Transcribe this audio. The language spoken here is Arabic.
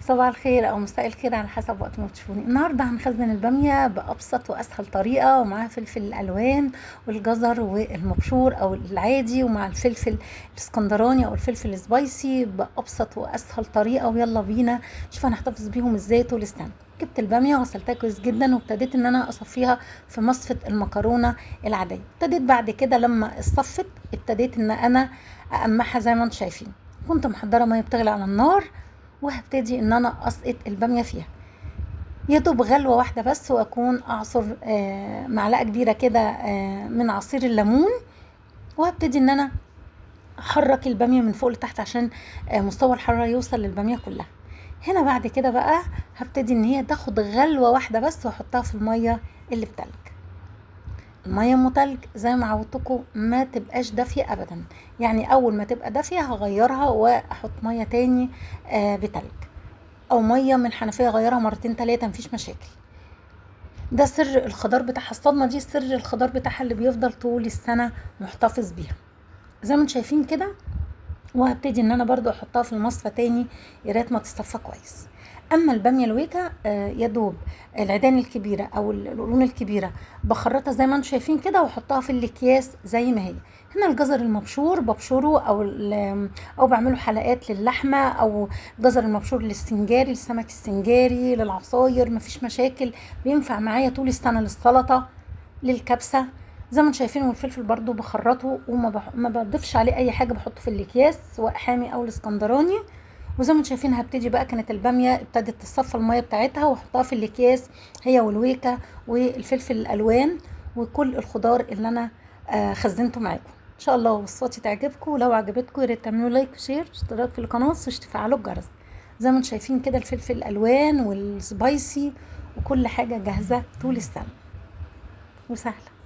صباح الخير او مساء الخير على حسب وقت ما تشوفوني. النهارده هنخزن الباميه بابسط واسهل طريقه، ومعاها فلفل الالوان والجزر والمبشور او العادي، ومع الفلفل الاسكندراني او الفلفل السبايسي بابسط واسهل طريقه. ويلا بينا نشوف هنحتفظ بيهم ازاي طول السنه. جبت الباميه وغسلتها كويس جدا، وابتديت ان انا اصفيها في مصفة المكرونه العاديه. ابتديت بعد كده لما اصطفت ابتديت ان انا اقمعها زي ما انتم شايفين. كنت محضره ميه بتغلي على النار، وهبتدي ان انا اسقط الباميه فيها يا دوب غلوه واحده بس، واكون اعصر معلقه كبيره كده من عصير الليمون. وهبتدي ان انا احرك الباميه من فوق لتحت عشان مستوى الحراره يوصل للباميه كلها. هنا بعد كده بقى هبتدي ان هي تاخد غلوه واحده بس، واحطها في الميه اللي بتلج. الميه ام تلج زي ما عودتكم ما تبقاش دافيه ابدا، يعني اول ما تبقى دافيه هغيرها واحط ميه تاني بتلج، او ميه من الحنفيه اغيرها مرتين تلاتة، مفيش مشاكل. ده سر الخضار بتاعها، الصدمه دي سر الخضار بتاعها اللي بيفضل طول السنه محتفظ بيها زي ما انتم شايفين كده. وهبتدي ان انا برضو احطها في المصفى تاني يا ريت ما تصفى كويس. اما الباميه الويكا يا دوب العيدان الكبيره او القرون الكبيره بخرطها زي ما انتم شايفين كده، واحطها في الاكياس زي ما هي. هنا الجزر المبشور ببشره او بعمله حلقات للحمه، او جزر المبشور للسنجاري، للسمك السنجاري، للعصاير، مفيش مشاكل. بينفع معايا طول السنه للسلطه، للكبسه زي ما انتم شايفين. والفلفل برضو بخرطه ما بضيفش عليه اي حاجه، بحطه في الاكياس سواء حامي او الاسكندراني. وزي ما انتم شايفين هبتدي بقى، كانت الباميه ابتدت تصفى الميه بتاعتها، واحطها في الاكياس هي والويكه والفلفل الالوان وكل الخضار اللي انا خزنته معاكم. ان شاء الله وصفاتي تعجبكم، ولو عجبتكم يا ريت تعملوا لايك وشير واشتراك في القناه وتفعلوا الجرس. زي ما انتم شايفين كده الفلفل الالوان والسبايسي وكل حاجه جاهزه طول السنه وسهله.